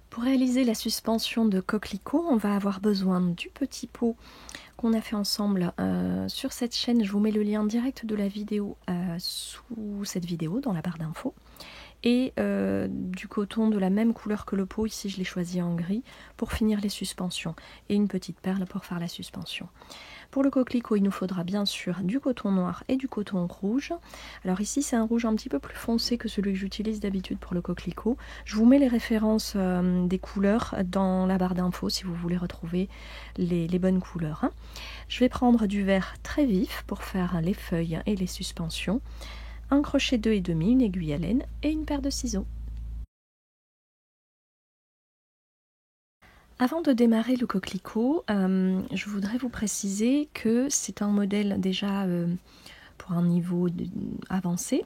Pour réaliser la suspension de coquelicot, on va avoir besoin du petit pot qu'on a fait ensemble sur cette chaîne. Je vous mets le lien direct de la vidéo sous cette vidéo dans la barre d'infos. Et du coton de la même couleur que le pot, ici je l'ai choisi en gris, pour finir les suspensions. Et une petite perle pour faire la suspension. Pour le coquelicot, il nous faudra bien sûr du coton noir et du coton rouge. Alors ici, c'est un rouge un petit peu plus foncé que celui que j'utilise d'habitude pour le coquelicot. Je vous mets les références des couleurs dans la barre d'infos si vous voulez retrouver les bonnes couleurs. Je vais prendre du vert très vif pour faire les feuilles et les suspensions. Un crochet 2,5, une aiguille à laine et une paire de ciseaux. Avant de démarrer le coquelicot, je voudrais vous préciser que c'est un modèle déjà pour un niveau avancé,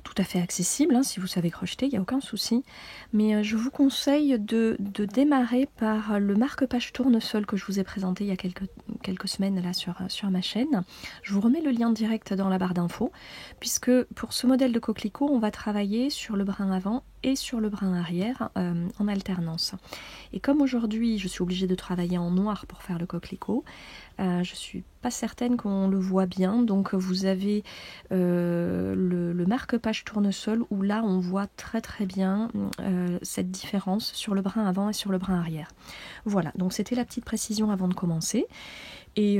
tout à fait accessible, hein, si vous savez crocheter, il n'y a aucun souci. Mais je vous conseille de démarrer par le marque-page tournesol que je vous ai présenté il y a quelques semaines là sur ma chaîne. Je vous remets le lien direct dans la barre d'infos, puisque pour ce modèle de coquelicot, on va travailler sur le brin avant et sur le brin arrière en alternance. Et comme aujourd'hui, je suis obligée de travailler en noir pour faire le coquelicot, je suis pas certaine qu'on le voit bien, donc vous avez le marque-page tournesol où là on voit très bien cette différence sur le brin avant et sur le brin arrière. Voilà, donc c'était la petite précision avant de commencer. Et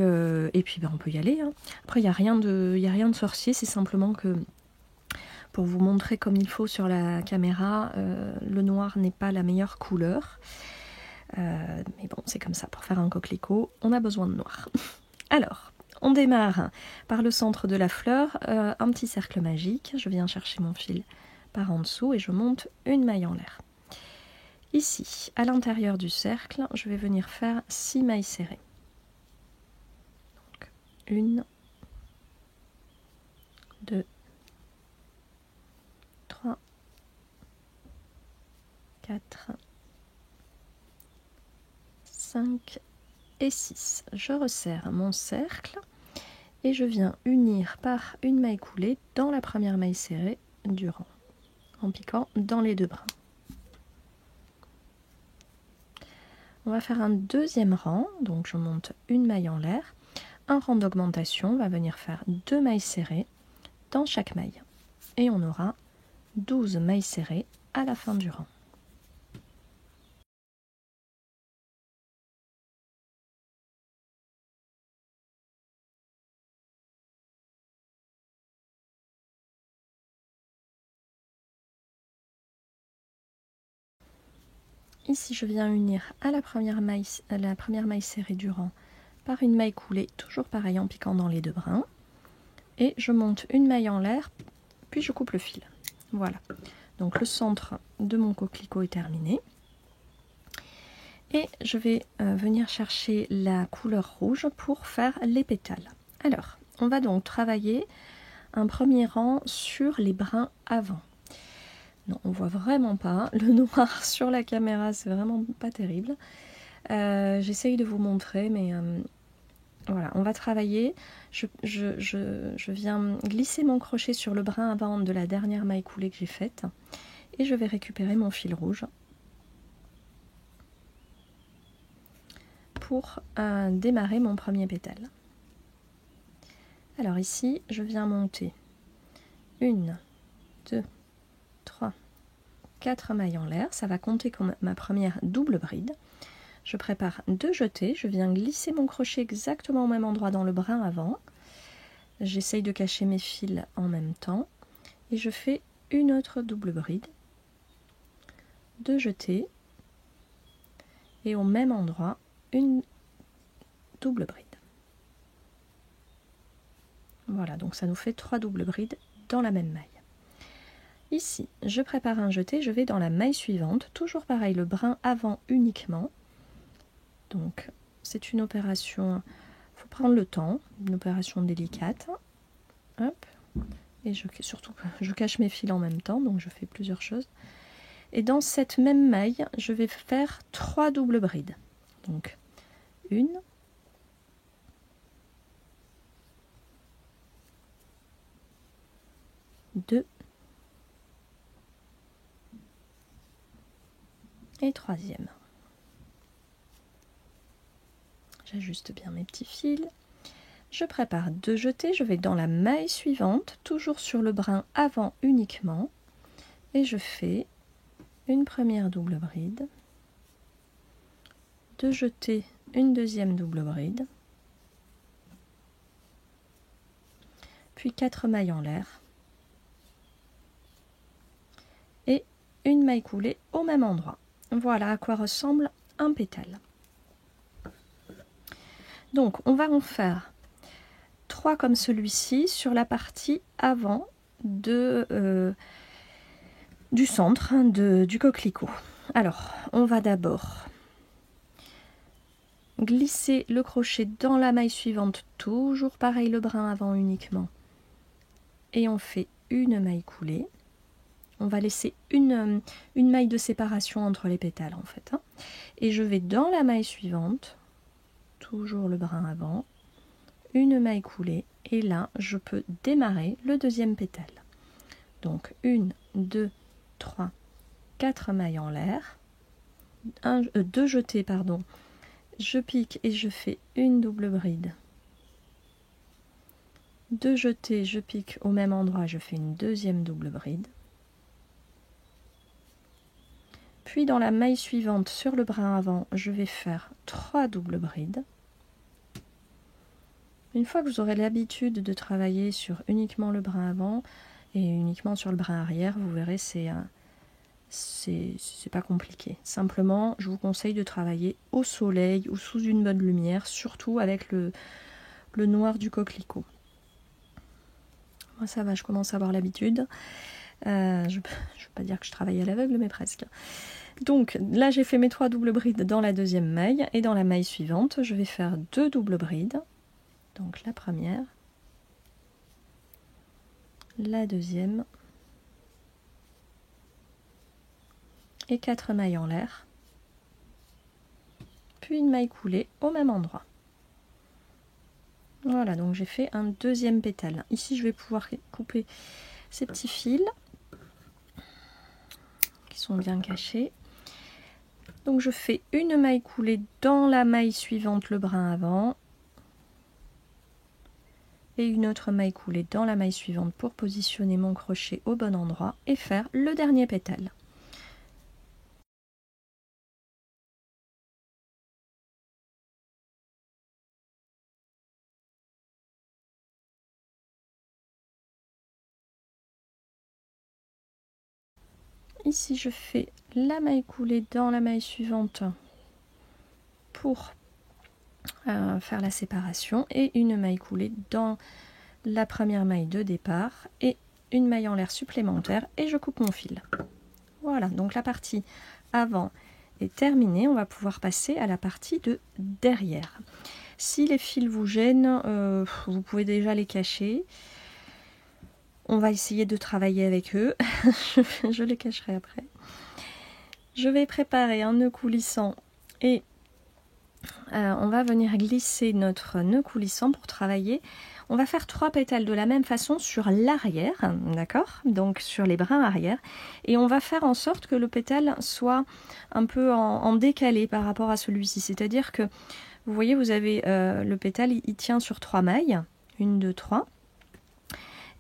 puis on peut y aller. Hein. Après, il n'y a rien de sorcier, c'est simplement que pour vous montrer comme il faut sur la caméra, le noir n'est pas la meilleure couleur. Mais bon, c'est comme ça, pour faire un coquelicot, on a besoin de noir. Alors, on démarre par le centre de la fleur, un petit cercle magique. Je viens chercher mon fil par en dessous et je monte une maille en l'air. Ici, à l'intérieur du cercle, je vais venir faire 6 mailles serrées. Donc, 1, 2, 3, 4, 5 et 6. Je resserre mon cercle et je viens unir par une maille coulée dans la première maille serrée du rang, en piquant dans les deux brins. On va faire un deuxième rang, donc je monte une maille en l'air, un rang d'augmentation, on va venir faire 2 mailles serrées dans chaque maille. Et on aura 12 mailles serrées à la fin du rang. Ici, je viens unir à la première maille serrée du rang par une maille coulée, toujours pareil en piquant dans les deux brins. Et je monte une maille en l'air, puis je coupe le fil. Voilà. Donc le centre de mon coquelicot est terminé. Et je vais venir chercher la couleur rouge pour faire les pétales. Alors, on va donc travailler un premier rang sur les brins avant. Non, on voit vraiment pas. Le noir sur la caméra, c'est vraiment pas terrible. J'essaye de vous montrer, mais voilà, on va travailler. Je viens glisser mon crochet sur le brin avant de la dernière maille coulée que j'ai faite. Et je vais récupérer mon fil rouge pour démarrer mon premier pétale. Alors ici, je viens monter 1, 2, 3, 4 mailles en l'air. Ça va compter comme ma première double bride. Je prépare 2 jetés. Je viens glisser mon crochet exactement au même endroit dans le brin avant. J'essaye de cacher mes fils en même temps. Et je fais une autre double bride. 2 jetés. Et au même endroit, une double bride. Voilà, donc ça nous fait 3 doubles brides dans la même maille. Ici, je prépare un jeté, je vais dans la maille suivante, toujours pareil, le brin avant uniquement. Donc, c'est une opération, il faut prendre le temps, une opération délicate. Hop, Et surtout, je cache mes fils en même temps, donc je fais plusieurs choses. Et dans cette même maille, je vais faire 3 doubles brides. Donc, 1, 2 et 3e. J'ajuste bien mes petits fils. Je prépare 2 jetés, je vais dans la maille suivante, toujours sur le brin avant uniquement, et je fais une première double bride, 2 jetés, une deuxième double bride, puis 4 mailles en l'air, et une maille coulée au même endroit. Voilà à quoi ressemble un pétale. Donc on va en faire 3 comme celui-ci sur la partie avant du centre du coquelicot. Alors on va d'abord glisser le crochet dans la maille suivante, toujours pareil, le brin avant uniquement, et on fait une maille coulée. On va laisser une maille de séparation entre les pétales en fait, hein. Et je vais dans la maille suivante, toujours le brin avant, une maille coulée, et là je peux démarrer le deuxième pétale. Donc 1, 2, 3, 4 mailles en l'air, 2 jetés, pardon, je pique et je fais une double bride, 2 jetés, je pique au même endroit, je fais une deuxième double bride, puis dans la maille suivante sur le brin avant, je vais faire 3 doubles brides. Une fois que vous aurez l'habitude de travailler sur uniquement le brin avant et uniquement sur le brin arrière, vous verrez, c'est pas compliqué. Simplement, je vous conseille de travailler au soleil ou sous une bonne lumière, surtout avec le noir du coquelicot. Moi ça va, je commence à avoir l'habitude. Je ne veux pas dire que je travaille à l'aveugle, mais presque. Donc là j'ai fait mes 3 doubles brides dans la deuxième maille, et dans la maille suivante je vais faire 2 doubles brides. Donc la première, la deuxième, et 4 mailles en l'air, puis une maille coulée au même endroit. Voilà, donc j'ai fait un deuxième pétale. Ici je vais pouvoir couper ces petits fils qui sont bien cachés. Donc je fais une maille coulée dans la maille suivante, le brin avant, et une autre maille coulée dans la maille suivante pour positionner mon crochet au bon endroit et faire le dernier pétale. Ici je fais la maille coulée dans la maille suivante pour faire la séparation, et une maille coulée dans la première maille de départ et une maille en l'air supplémentaire, et je coupe mon fil. Voilà, donc la partie avant est terminée. On va pouvoir passer à la partie de derrière. Si les fils vous gênent, vous pouvez déjà les cacher. On va essayer de travailler avec eux. Je les cacherai après. Je vais préparer un nœud coulissant, et on va venir glisser notre nœud coulissant pour travailler. On va faire 3 pétales de la même façon sur l'arrière, d'accord, donc sur les brins arrière, et on va faire en sorte que le pétale soit un peu en décalé par rapport à celui-ci. C'est-à-dire que, vous voyez, vous avez le pétale, il tient sur 3 mailles, 1, 2, 3.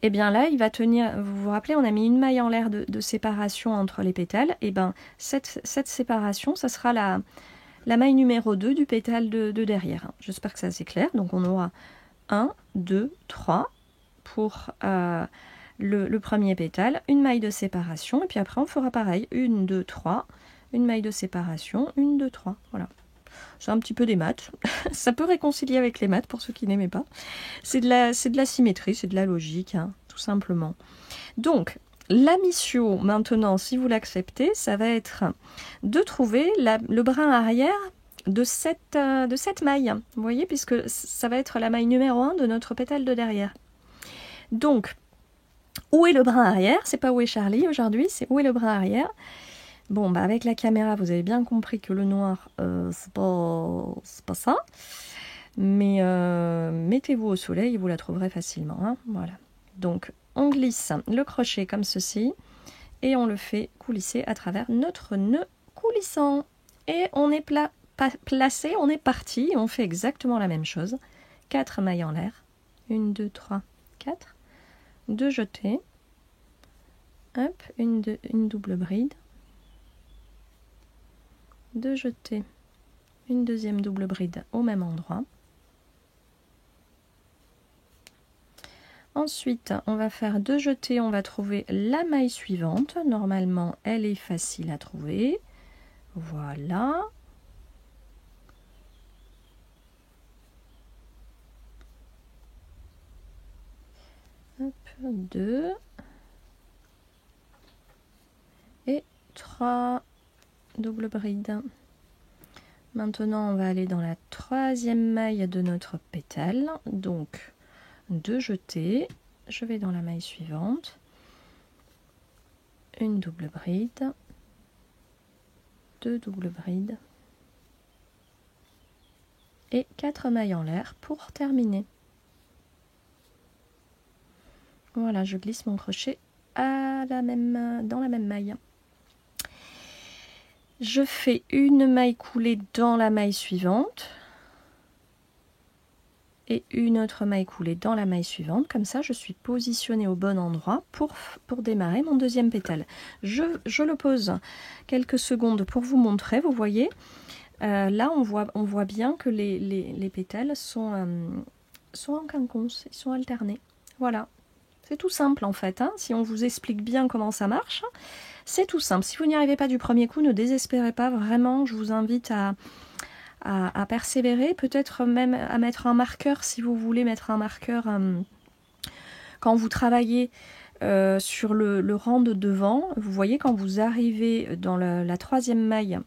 Et bien là, il va tenir, vous vous rappelez, on a mis une maille en l'air de séparation entre les pétales, et bien cette séparation, ça sera la maille numéro 2 du pétale de derrière. J'espère que ça c'est clair. Donc on aura 1, 2, 3 pour le premier pétale, une maille de séparation, et puis après on fera pareil, 1, 2, 3, une maille de séparation, 1, 2, 3, voilà. C'est un petit peu des maths, ça peut réconcilier avec les maths pour ceux qui n'aimaient pas. C'est de la symétrie, c'est de la logique, hein, tout simplement. Donc, la mission maintenant, si vous l'acceptez, ça va être de trouver le brin arrière de cette maille, vous voyez, puisque ça va être la maille numéro 1 de notre pétale de derrière. Donc, où est le brin arrière? C'est pas où est Charlie aujourd'hui, c'est où est le brin arrière. Bon, bah avec la caméra, vous avez bien compris que le noir, c'est pas ça. Mais mettez-vous au soleil et vous la trouverez facilement. Hein, voilà. Donc, on glisse le crochet comme ceci et on le fait coulisser à travers notre nœud coulissant. Et on est placé, on est parti. On fait exactement la même chose. 4 mailles en l'air. 1, 2, 3, 4. 2 jetés. Hop, une double bride. 2 jetés. Une deuxième double bride au même endroit. Ensuite, on va faire 2 jetés, on va trouver la maille suivante. Normalement, elle est facile à trouver. Voilà. Hop, 2. Et 3 doubles brides. Maintenant, on va aller dans la troisième maille de notre pétale. Donc, 2 jetés. Je vais dans la maille suivante. Une double bride. 2 doubles brides. Et 4 mailles en l'air pour terminer. Voilà, je glisse mon crochet dans la même maille. Je fais une maille coulée dans la maille suivante et une autre maille coulée dans la maille suivante. Comme ça, je suis positionnée au bon endroit pour démarrer mon deuxième pétale. Je le pose quelques secondes pour vous montrer. Vous voyez, là, on voit bien que les pétales sont en quinconce, ils sont alternés. Voilà. C'est tout simple en fait, hein. Si on vous explique bien comment ça marche, c'est tout simple. Si vous n'y arrivez pas du premier coup, ne désespérez pas, vraiment, je vous invite à persévérer, peut-être même à mettre un marqueur si vous voulez mettre un marqueur quand vous travaillez sur le rang de devant. Vous voyez, quand vous arrivez dans la troisième maille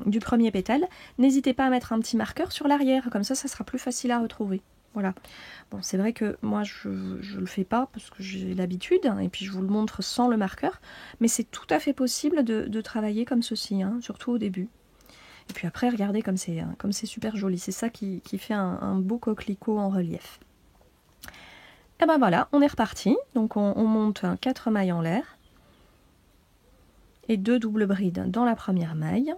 du premier pétale, n'hésitez pas à mettre un petit marqueur sur l'arrière, comme ça sera plus facile à retrouver. Voilà. Bon, c'est vrai que moi, je le fais pas parce que j'ai l'habitude, et puis je vous le montre sans le marqueur, mais c'est tout à fait possible de travailler comme ceci, hein, surtout au début. Et puis après, regardez comme c'est super joli. C'est ça qui fait un beau coquelicot en relief. Et ben voilà, on est reparti. Donc on monte 4 mailles en l'air et 2 doubles brides dans la première maille.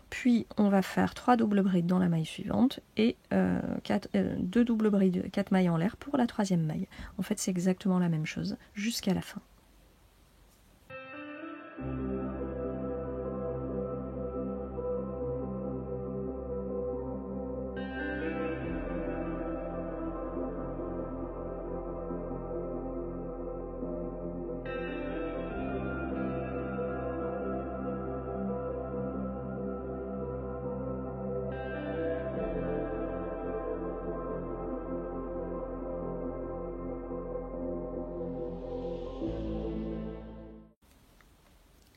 Puis on va faire 3 doubles brides dans la maille suivante et 2 doubles brides, 4 mailles en l'air pour la troisième maille. En fait, c'est exactement la même chose jusqu'à la fin.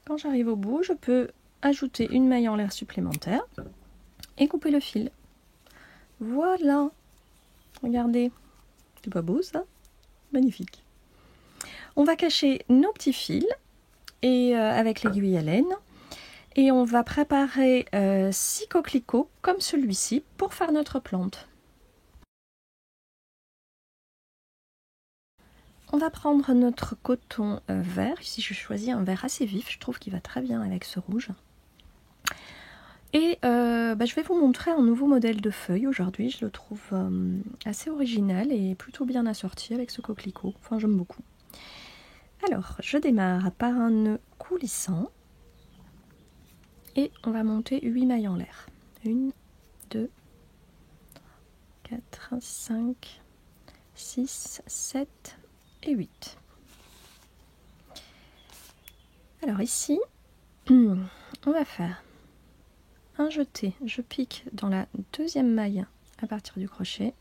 Quand j'arrive au bout, je peux ajouter une maille en l'air supplémentaire et couper le fil. Voilà, regardez, c'est pas beau ça? Magnifique. On va cacher nos petits fils et avec l'aiguille à laine et on va préparer 6 coquelicots comme celui-ci pour faire notre plante. On va prendre notre coton vert. Ici, je choisis un vert assez vif. Je trouve qu'il va très bien avec ce rouge. Et je vais vous montrer un nouveau modèle de feuille aujourd'hui. Je le trouve assez original et plutôt bien assorti avec ce coquelicot. Enfin, j'aime beaucoup. Alors, je démarre par un nœud coulissant. Et on va monter 8 mailles en l'air. 1, 2, 4, 5, 6, 7 et 8. Alors ici, on va faire un jeté. Je pique dans la deuxième maille à partir du crochet.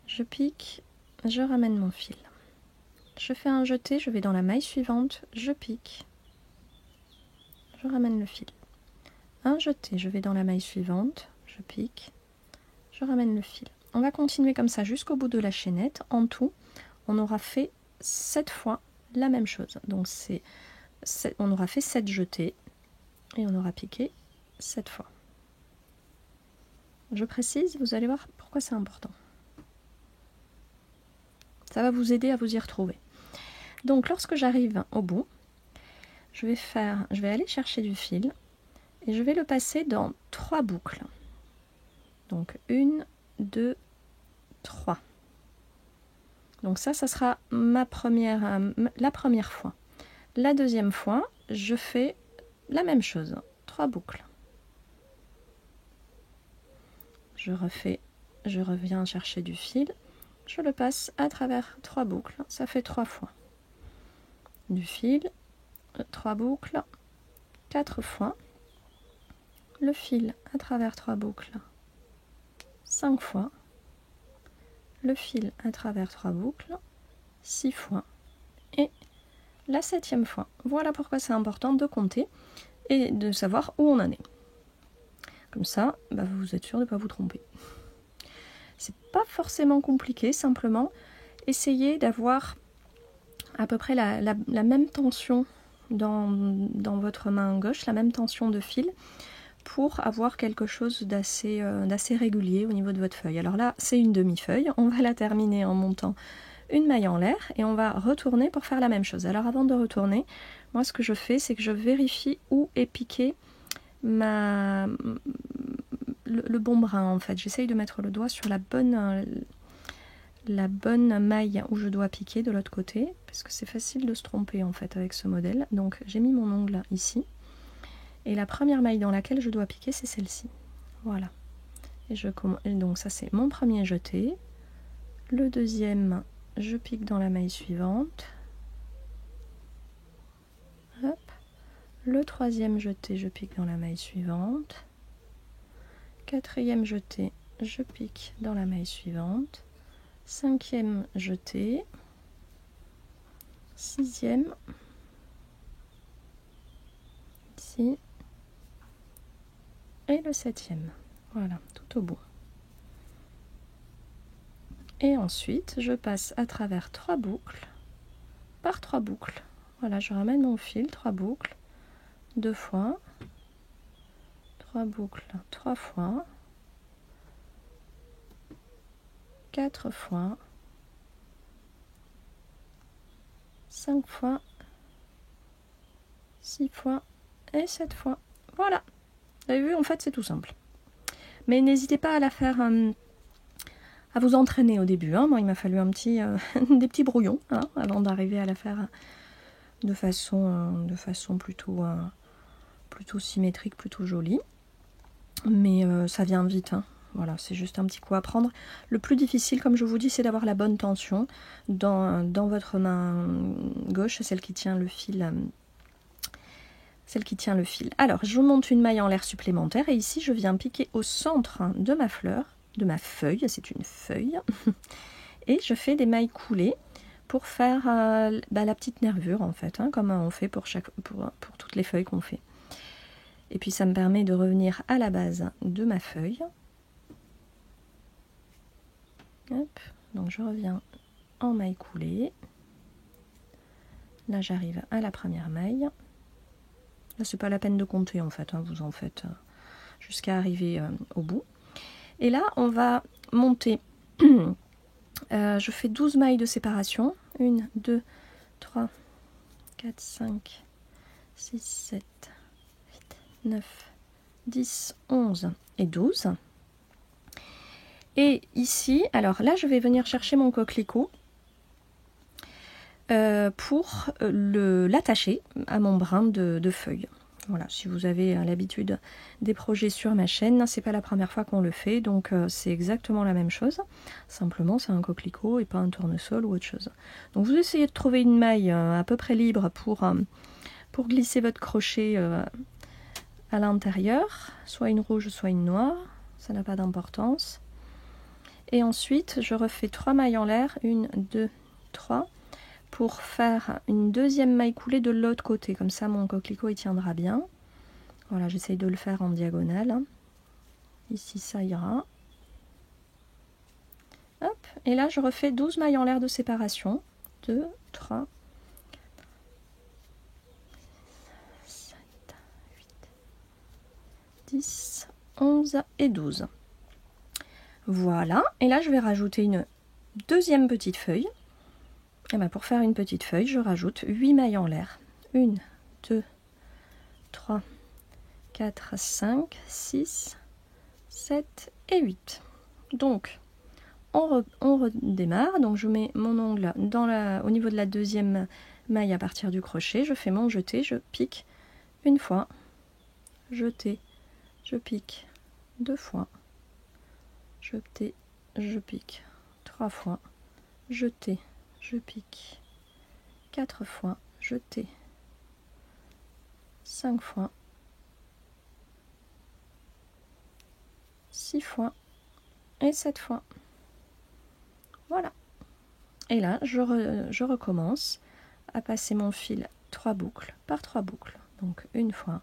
Je pique, je ramène mon fil. Je fais un jeté, je vais dans la maille suivante, je pique, je ramène le fil. Un jeté, je vais dans la maille suivante, je pique, je ramène le fil. On va continuer comme ça jusqu'au bout de la chaînette. En tout, on aura fait 7 fois la même chose. Donc on aura fait 7 jetés et on aura piqué 7 fois. Je précise, vous allez voir pourquoi c'est important. Ça va vous aider à vous y retrouver. Donc lorsque j'arrive au bout, je vais aller chercher du fil et je vais le passer dans 3 boucles. Donc 1, 2, 3. Donc ça sera la première fois. La deuxième fois, je fais la même chose, 3 boucles. Je reviens chercher du fil, je le passe à travers 3 boucles, ça fait 3 fois. Du fil, 3 boucles, 4 fois. Le fil à travers 3 boucles, 5 fois. Le fil à travers 3 boucles, 6 fois. Et la 7e fois. Voilà pourquoi c'est important de compter et de savoir où on en est. Comme ça, vous êtes sûr de ne pas vous tromper. C'est pas forcément compliqué, simplement essayez d'avoir à peu près la même tension dans votre main gauche, la même tension de fil, pour avoir quelque chose d'assez régulier au niveau de votre feuille. Alors là, c'est une demi-feuille, on va la terminer en montant une maille en l'air et on va retourner pour faire la même chose. Alors avant de retourner, moi ce que je fais, c'est que je vérifie où est piqué le bon brin en fait. J'essaye de mettre le doigt sur la bonne maille où je dois piquer de l'autre côté, parce que c'est facile de se tromper en fait avec ce modèle. Donc j'ai mis mon ongle ici. Et la première maille dans laquelle je dois piquer, c'est celle-ci. Voilà. Et donc ça, c'est mon premier jeté. Le deuxième, je pique dans la maille suivante. Hop. Le troisième jeté, je pique dans la maille suivante. Quatrième jeté, je pique dans la maille suivante. Cinquième jeté. Sixième. Ici. Et le septième. Voilà, tout au bout. Et ensuite, je passe à travers 3 boucles, par 3 boucles. Voilà, je ramène mon fil, 3 boucles, 2 fois, 3 boucles, 3 fois, 4 fois, 5 fois, 6 fois et 7 fois. Voilà. Vous avez vu, en fait, c'est tout simple. Mais n'hésitez pas à la faire, à vous entraîner au début. Moi, il m'a fallu des petits brouillons avant d'arriver à la faire de façon plutôt symétrique, plutôt jolie. Mais ça vient vite. Voilà, c'est juste un petit coup à prendre. Le plus difficile, comme je vous dis, c'est d'avoir la bonne tension dans votre main gauche, celle qui tient le fil. Alors, je monte une maille en l'air supplémentaire et ici, je viens piquer au centre de ma feuille, c'est une feuille, et je fais des mailles coulées pour faire la petite nervure en fait, comme on fait pour toutes les feuilles qu'on fait. Et puis ça me permet de revenir à la base de ma feuille. Hop, donc je reviens en maille coulée. Là, j'arrive à la première maille. Là, c'est pas la peine de compter en fait, vous en faites jusqu'à arriver au bout. Et là, on va monter. Je fais 12 mailles de séparation. 1, 2, 3, 4, 5, 6, 7, 8, 9, 10, 11 et 12. Et ici, alors là, je vais venir chercher mon coquelicot pour l'attacher à mon brin de feuille. Voilà, si vous avez l'habitude des projets sur ma chaîne, c'est pas la première fois qu'on le fait, donc c'est exactement la même chose. Simplement, c'est un coquelicot et pas un tournesol ou autre chose. Donc vous essayez de trouver une maille à peu près libre pour glisser votre crochet à l'intérieur, soit une rouge, soit une noire, ça n'a pas d'importance. Et ensuite, je refais 3 mailles en l'air, 1, 2, 3, pour faire une deuxième maille coulée de l'autre côté. Comme ça, mon coquelicot, il tiendra bien. Voilà, j'essaye de le faire en diagonale. Ici, ça ira. Hop, et là, je refais 12 mailles en l'air de séparation. 2, 3, 7, 8, 10, 11 et 12. Voilà, et là je vais rajouter une deuxième petite feuille. Et bien pour faire une petite feuille, je rajoute 8 mailles en l'air. 1, 2, 3, 4, 5, 6, 7 et 8. Donc, on redémarre. Donc, je mets mon ongle au niveau de la deuxième maille à partir du crochet. Je fais mon jeté, je pique une fois, jeté, je pique deux fois, jeté, je pique trois fois, jeté, je pique 4 fois, jeté 5 fois, 6 fois et 7 fois. Voilà. Et là, je recommence à passer mon fil 3 boucles par 3 boucles. Donc une fois,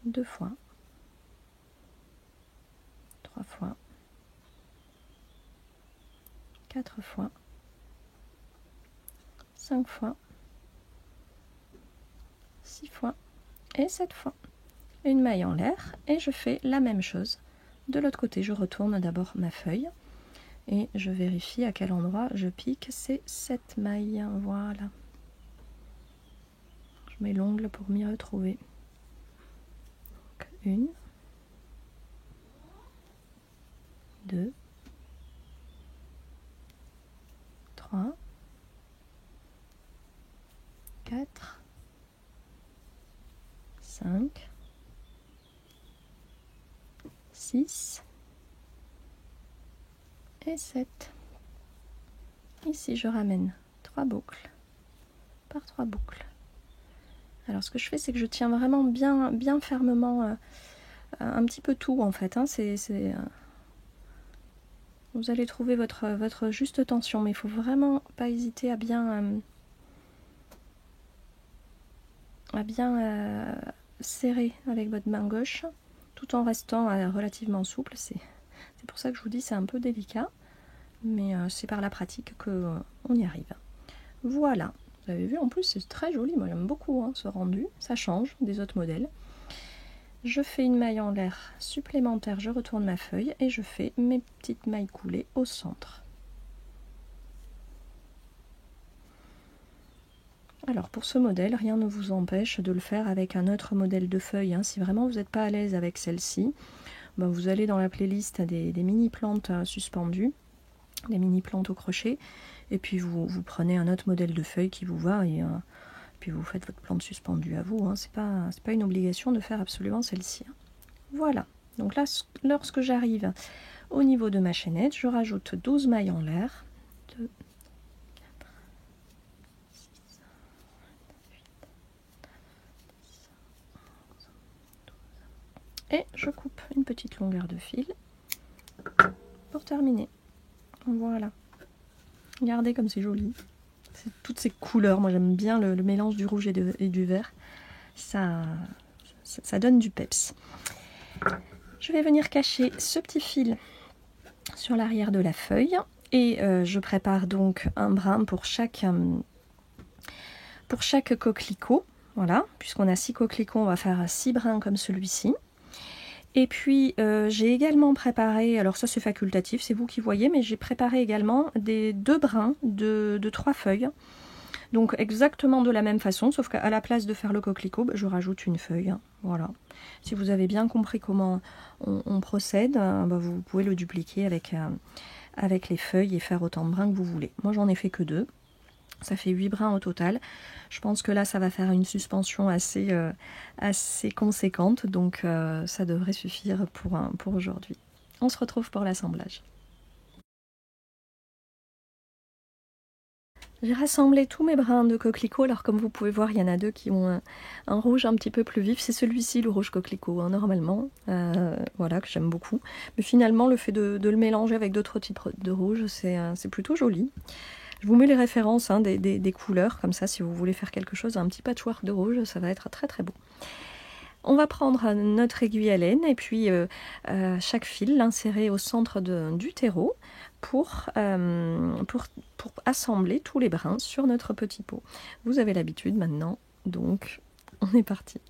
deux fois, 3 fois, 4 fois, 5 fois, 6 fois et 7 fois. Une maille en l'air et je fais la même chose. De l'autre côté, je retourne d'abord ma feuille et je vérifie à quel endroit je pique ces 7 mailles. Voilà. Je mets l'ongle pour m'y retrouver. Donc, 1, 2, 3, 4, 5, 6 et 7. Ici, je ramène 3 boucles par 3 boucles. Alors, ce que je fais, c'est que je tiens vraiment bien fermement un petit peu tout, en fait. Hein. Vous allez trouver votre juste tension, mais il faut vraiment pas hésiter à bien serrer avec votre main gauche, tout en restant relativement souple. C'est pour ça que je vous dis c'est un peu délicat, mais c'est par la pratique qu'on y arrive. Voilà, vous avez vu, en plus c'est très joli, moi j'aime beaucoup ce rendu, ça change des autres modèles. Je fais une maille en l'air supplémentaire, je retourne ma feuille et je fais mes petites mailles coulées au centre. Alors pour ce modèle, rien ne vous empêche de le faire avec un autre modèle de feuille. Si vraiment vous n'êtes pas à l'aise avec celle-ci, vous allez dans la playlist des mini plantes suspendues, des mini plantes au crochet, et puis vous prenez un autre modèle de feuille qui vous va et puis vous faites votre plante suspendue à vous. C'est pas une obligation de faire absolument celle-ci. Voilà, donc là lorsque j'arrive au niveau de ma chaînette, je rajoute 12 mailles en l'air. 2, 4, 6, 7, 8, 10, 11, 12. Et je coupe une petite longueur de fil pour terminer. Voilà. Regardez comme c'est joli. Toutes ces couleurs, moi j'aime bien le mélange du rouge et du vert. Ça donne du peps. Je vais venir cacher ce petit fil sur l'arrière de la feuille et je prépare donc un brin pour chaque coquelicot. Voilà, puisqu'on a 6 coquelicots, on va faire 6 brins comme celui-ci. Et puis j'ai également préparé, alors ça c'est facultatif, c'est vous qui voyez, mais j'ai préparé également des 2 brins de 3 feuilles. Donc exactement de la même façon, sauf qu'à la place de faire le coquelicot, je rajoute une feuille. Voilà. Si vous avez bien compris comment on procède, vous pouvez le dupliquer avec les feuilles et faire autant de brins que vous voulez. Moi j'en ai fait que 2. Ça fait 8 brins au total. Je pense que là, ça va faire une suspension assez conséquente. Donc, ça devrait suffire pour aujourd'hui. On se retrouve pour l'assemblage. J'ai rassemblé tous mes brins de coquelicot. Alors, comme vous pouvez voir, il y en a 2 qui ont un rouge un petit peu plus vif. C'est celui-ci, le rouge coquelicot, normalement. Voilà, que j'aime beaucoup. Mais finalement, le fait de le mélanger avec d'autres types de rouge, c'est plutôt joli. Je vous mets les références des couleurs, comme ça, si vous voulez faire quelque chose, un petit patchwork de rouge, ça va être très très beau. On va prendre notre aiguille à laine et puis chaque fil l'insérer au centre du terreau pour assembler tous les brins sur notre petit pot. Vous avez l'habitude maintenant, donc on est parti.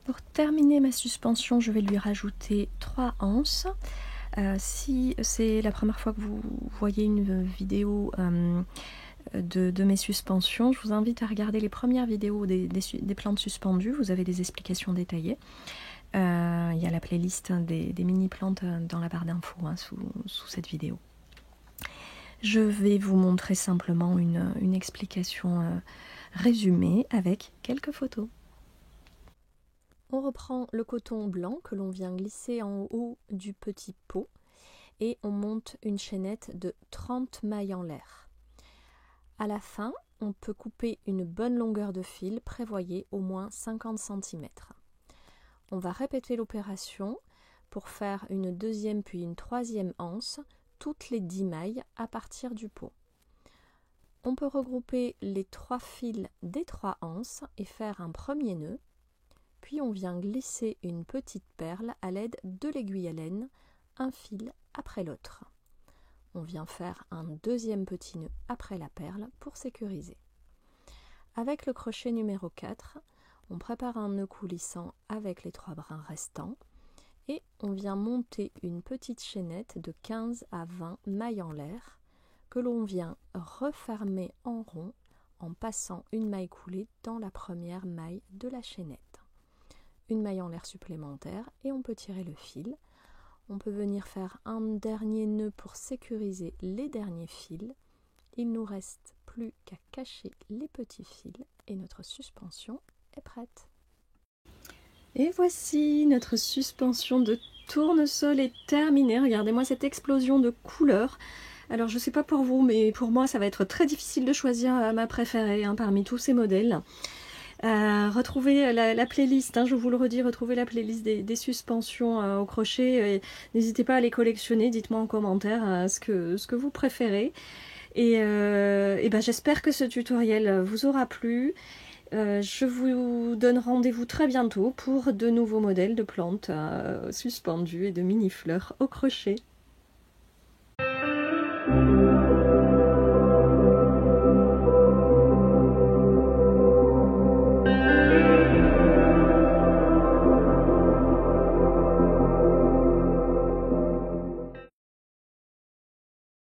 Pour terminer ma suspension, je vais lui rajouter 3 anses. Si c'est la première fois que vous voyez une vidéo de mes suspensions, je vous invite à regarder les premières vidéos des plantes suspendues. Vous avez des explications détaillées. Il y a la playlist des mini-plantes dans la barre d'infos sous cette vidéo. Je vais vous montrer simplement une explication résumée avec quelques photos. On reprend le coton blanc que l'on vient glisser en haut du petit pot et on monte une chaînette de 30 mailles en l'air. À la fin, on peut couper une bonne longueur de fil, prévoyez au moins 50 cm. On va répéter l'opération pour faire une deuxième puis une troisième anse, toutes les 10 mailles à partir du pot. On peut regrouper les 3 fils des 3 anses et faire un premier nœud. Puis on vient glisser une petite perle à l'aide de l'aiguille à laine, un fil après l'autre. On vient faire un deuxième petit nœud après la perle pour sécuriser. Avec le crochet numéro 4, on prépare un nœud coulissant avec les 3 brins restants et on vient monter une petite chaînette de 15 à 20 mailles en l'air que l'on vient refermer en rond en passant une maille coulée dans la première maille de la chaînette. Une maille en l'air supplémentaire et on peut tirer le fil. On peut venir faire un dernier nœud pour sécuriser les derniers fils. Il nous reste plus qu'à cacher les petits fils et notre suspension est prête. Et voici notre suspension de tournesol est terminée. Regardez-moi cette explosion de couleurs. Alors je sais pas pour vous, mais pour moi ça va être très difficile de choisir ma préférée parmi tous ces modèles. Retrouvez la playlist, je vous le redis, retrouvez la playlist des suspensions au crochet. N'hésitez pas à les collectionner, dites-moi en commentaire ce que vous préférez. Et j'espère que ce tutoriel vous aura plu. Je vous donne rendez-vous très bientôt pour de nouveaux modèles de plantes suspendues et de mini-fleurs au crochet.